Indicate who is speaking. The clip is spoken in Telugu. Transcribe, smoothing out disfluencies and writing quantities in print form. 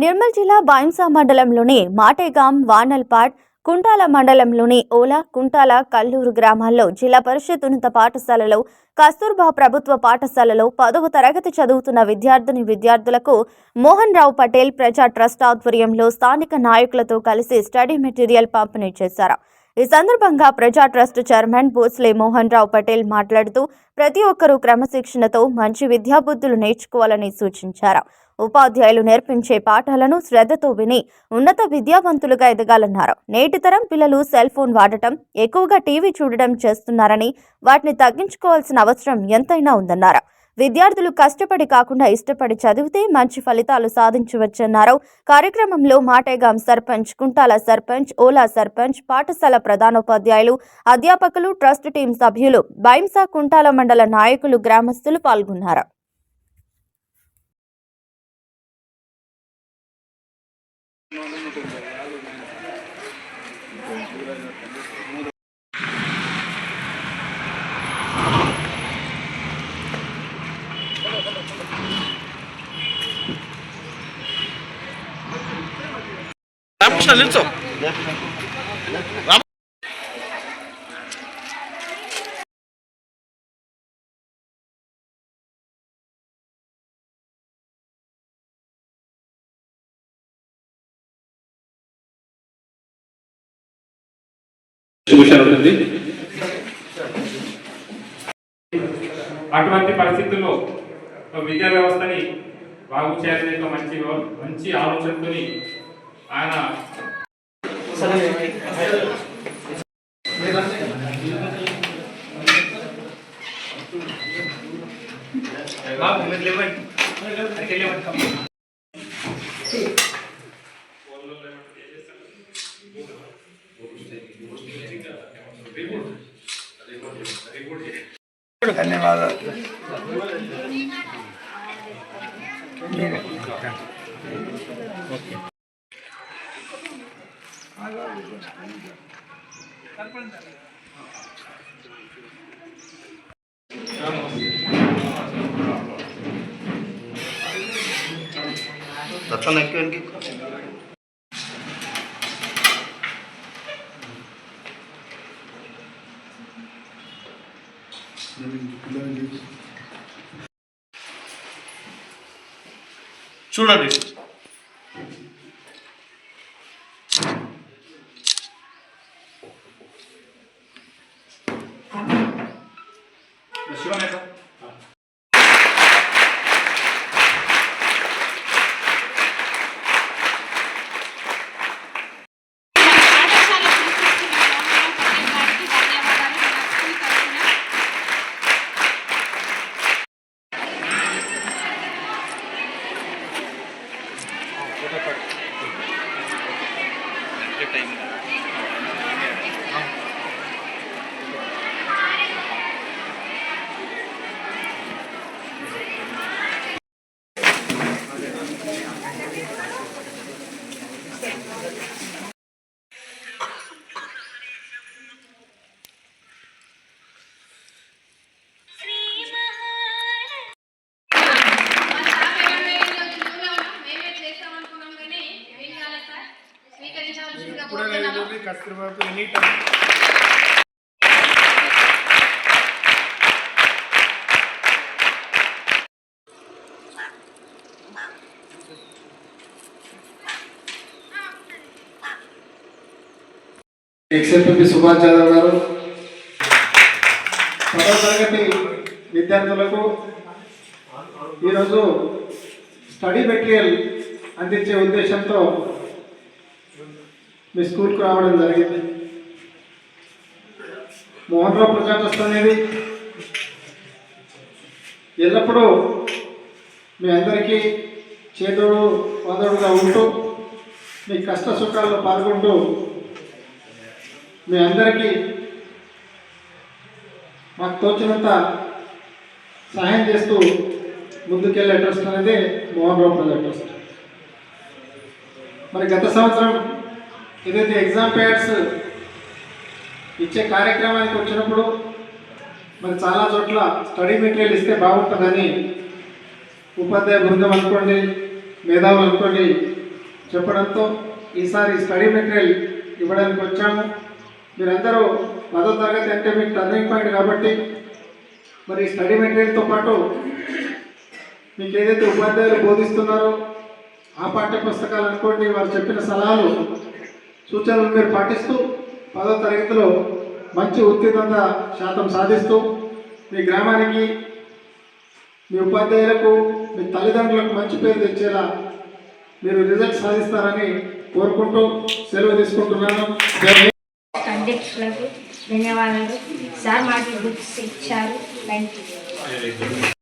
Speaker 1: నిర్మల్ జిల్లా బాయింసా మండలంలోని మాటేగాం, వానల్పాడ్, కుంటాల మండలంలోని ఓలా, కుంటాల, కల్లూరు గ్రామాల్లో జిల్లా పరిషత్ ఉన్నత పాఠశాలలో, కస్తూర్బా ప్రభుత్వ పాఠశాలలో 10వ తరగతి చదువుతున్న విద్యార్థులకు మోహన్ రావు పటేల్ ప్రజా ట్రస్ట్ ఆధ్వర్యంలో స్థానిక నాయకులతో కలిసి స్టడీ మెటీరియల్ పంపిణీ చేశారు. ఈ సందర్భంగా ప్రజా ట్రస్ట్ చైర్మన్ భోస్లే మోహన్ రావు పటేల్ మాట్లాడుతూ ప్రతి ఒక్కరూ క్రమశిక్షణతో మంచి విద్యాబుద్ధులు నేర్చుకోవాలని సూచించారు. ఉపాధ్యాయులు నేర్పించే పాఠాలను శ్రద్ధతో విని ఉన్నత విద్యావంతులుగా ఎదగాలన్నారు. నేటి తరం పిల్లలు సెల్ ఫోన్ వాడటం, ఎక్కువగా టీవీ చూడడం చేస్తున్నారని, వాటిని తగ్గించుకోవాల్సిన అవసరం ఎంతైనా ఉందన్నారు. విద్యార్థులు కష్టపడి కాకుండా ఇష్టపడి చదివితే మంచి ఫలితాలు సాధించవచ్చన్నారు. కార్యక్రమంలో మాటేగాం సర్పంచ్, కుంటాల సర్పంచ్, ఓలా సర్పంచ్, పాఠశాల ప్రధానోపాధ్యాయులు, అధ్యాపకులు, ట్రస్ట్ టీం సభ్యులు, బాయింసా, కుంటాల మండల నాయకులు, గ్రామస్తులు పాల్గొన్నారు.
Speaker 2: నిల్చో
Speaker 3: ఉంటుంది. అటువంటి పరిస్థితుల్లో విద్యా వ్యవస్థని బాగు చేయాలనే మంచి ఆలోచనతో ఆయన
Speaker 4: ధన్యవాదాలు.
Speaker 2: చూడండి.
Speaker 4: కస్తూర్బాకు any time ex MP Subhash Yadav గారు 10వ తరగతి విద్యార్థులకు ఈరోజు స్టడీ మెటీరియల్ అందించే ఉద్దేశంతో మీ స్కూల్కి రావడం జరిగింది. మోహన్ రావు ప్రజా ట్రస్ట్ అనేది ఎల్లప్పుడూ మీ అందరికీ చేదోడు వాదోడుగా ఉంటూ మీ కష్ట సుఖాల్లో పాల్గొంటూ మీ అందరికీ మాకు తోచినంత సహాయం చేస్తూ ముందుకెళ్ళే ట్రస్ట్ అనేది మోహన్ రావు ప్రజా ట్రస్ట్. మరి గత సంవత్సరం ఏదైతే ఎగ్జామ్ ప్యాడ్స్ ఇచ్చే కార్యక్రమానికి వచ్చినప్పుడు మరి చాలా చోట్ల స్టడీ మెటీరియల్ ఇస్తే బాగుంటుందని ఉపాధ్యాయ బృందం అనుకోండి, మేధావులు అనుకోండి చెప్పడంతో ఈసారి స్టడీ మెటీరియల్ ఇవ్వడానికి వచ్చాము. మీరందరూ 10వ తరగతి అంటే మీకు టర్నింగ్ పాయింట్ కాబట్టి మరి స్టడీ మెటీరియల్తో పాటు మీకు ఏదైతే ఉపాధ్యాయులు బోధిస్తున్నారో ఆ పాఠ్య పుస్తకాలు అనుకోండి, వారు చెప్పిన సలహాలు సూచనలు మీరు పాటిస్తూ 10వ తరగతిలో మంచి ఉత్తీర్ణత శాతం సాధిస్తూ మీ గ్రామానికి, మీ ఉపాధ్యాయులకు, మీ తల్లిదండ్రులకు మంచి పేరు తెచ్చేలా మీరు రిజల్ట్ సాధిస్తారని కోరుకుంటూ సెలవు తీసుకుంటున్నాను.
Speaker 5: అధ్యక్షులకు ధన్యవాదాలు. సార్ మాకు బుక్స్ ఇచ్చారు. Thank you.